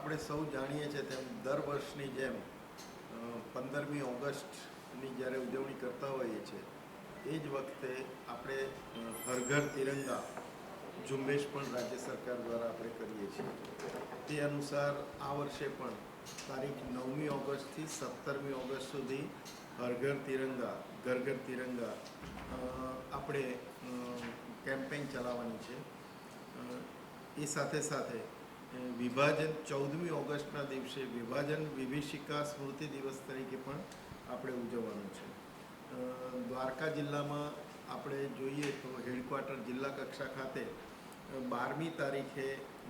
આપણે સૌ જાણીએ છીએ તેમ દર વર્ષની જેમ 15મી ઓગસ્ટની જ્યારે ઉજવણી કરતા હોઈએ છીએ એ જ વખતે આપણે હર ઘર તિરંગા ઝુંબેશ પણ રાજ્ય સરકાર દ્વારા આપણે કરીએ છીએ। તે અનુસાર આ વર્ષે પણ તારીખ 9મી ઓગસ્ટથી 17મી ઓગસ્ટ સુધી હર ઘર તિરંગા ઘર ઘર તિરંગા આપણે કેમ્પેઇન ચલાવવાની છે। એ સાથે સાથે વિભાજન 14મી ઓગસ્ટના દિવસે વિભાજન વિભીષિકા સ્મૃતિ દિવસ તરીકે પણ આપણે ઉજવવાનું છે। દ્વારકા જિલ્લામાં આપણે જોઈએ તો હેડક્વાર્ટર જિલ્લા કક્ષા ખાતે 12મી તારીખે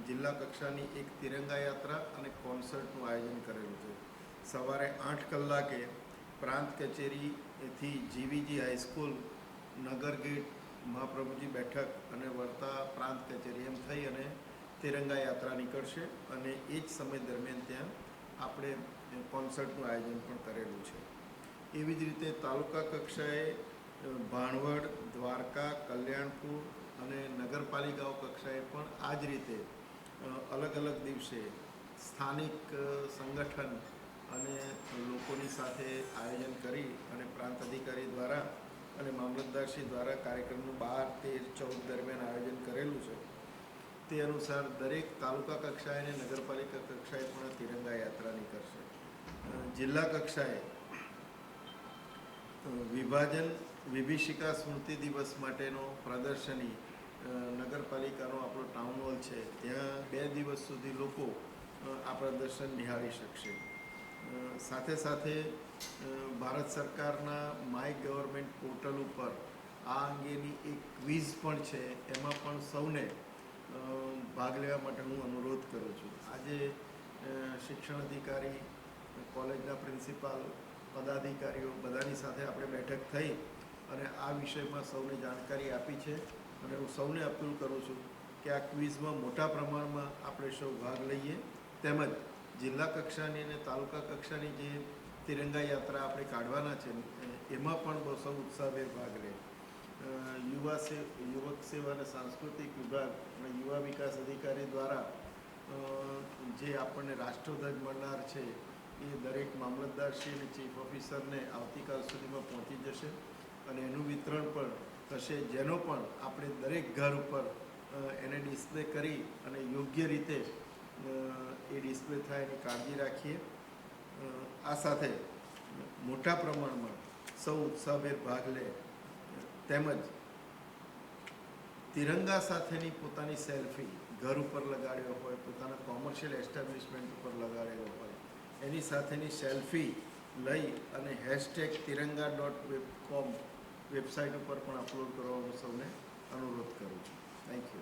જિલ્લા કક્ષાની એક તિરંગા યાત્રા અને કોન્સર્ટનું આયોજન કરેલું છે। સવારે 8 કલાકે પ્રાંત કચેરીથી જીવીજી હાઈસ્કૂલ નગર ગેટ મહાપ્રભુજી બેઠક અને વર્તા પ્રાંત કચેરી એમ થઈ અને તિરંગા યાત્રા નીકળશે અને એ જ સમય દરમિયાન ત્યાં આપણે કોન્સર્ટનું આયોજન પણ કરેલું છે। એવી જ રીતે તાલુકા કક્ષાએ ભાણવડ દ્વારકા કલ્યાણપુર અને નગરપાલિકાઓ કક્ષાએ પણ આ જ રીતે અલગ અલગ દિવસે સ્થાનિક સંગઠન અને લોકોની સાથે આયોજન કરી અને પ્રાંત અધિકારી દ્વારા અને મામલતદારશ્રી દ્વારા કાર્યક્રમનું 12, 13, 14 દરમિયાન આયોજન કરેલું છે। તે અનુસાર દરેક તાલુકા કક્ષાએ અને નગરપાલિકા કક્ષાએ પણ તિરંગા યાત્રા નીકળશે। જિલ્લા કક્ષાએ વિભાજન વિભીષિકા સ્મૃતિ દિવસ માટેનો પ્રદર્શની નગરપાલિકાનો આપણો ટાઉન હોલ છે ત્યાં 2 દિવસ સુધી લોકો આ પ્રદર્શન નિહાળી શકશે। સાથે સાથે ભારત સરકારના માય ગવર્મેન્ટ પોર્ટલ ઉપર આ અંગેની એક ક્વિઝ પણ છે, એમાં પણ સૌને ભાગ લેવા માટે હું અનુરોધ કરું છું। આજે શિક્ષણ અધિકારી કોલેજના પ્રિન્સિપાલ પદાધિકારીઓ બધાની સાથે આપણે બેઠક થઈ અને આ વિષયમાં સૌને જાણકારી આપી છે અને હું સૌને અપીલ કરું છું કે આ ક્વિઝમાં મોટા પ્રમાણમાં આપણે સૌ ભાગ લઈએ, તેમજ જિલ્લા કક્ષાની અને તાલુકા કક્ષાની જે તિરંગા યાત્રા આપણે કાઢવાના છે એમાં પણ સૌ ઉત્સાહભેર ભાગ લે। યુવક સેવા અને સાંસ્કૃતિક વિભાગ અને યુવા વિકાસ અધિકારી દ્વારા જે આપણને રાષ્ટ્રધ્વજ મળનાર છે એ દરેક મામલતદારશ્રી અને ચીફ ઓફિસરને આવતીકાલ સુધીમાં પહોંચી જશે અને એનું વિતરણ પણ થશે, જેનો પણ આપણે દરેક ઘર ઉપર એને ડિસ્પ્લે કરી અને યોગ્ય રીતે એ ડિસ્પ્લે થાય એની કાળજી રાખીએ। આ સાથે મોટા પ્રમાણમાં સૌ ઉત્સાહભેર ભાગ લે, તેમજ તિરંગા સાથેની પોતાની સેલ્ફી ઘર ઉપર લગાડ્યો હોય, પોતાના કોમર્શિયલ એસ્ટાબ્લિશમેન્ટ ઉપર લગાડેલો હોય, એની સાથેની સેલ્ફી લઈ અને #tiranga.com વેબસાઇટ ઉપર પણ અપલોડ કરવાનો સૌને અનુરોધ કરું છું। Thank you.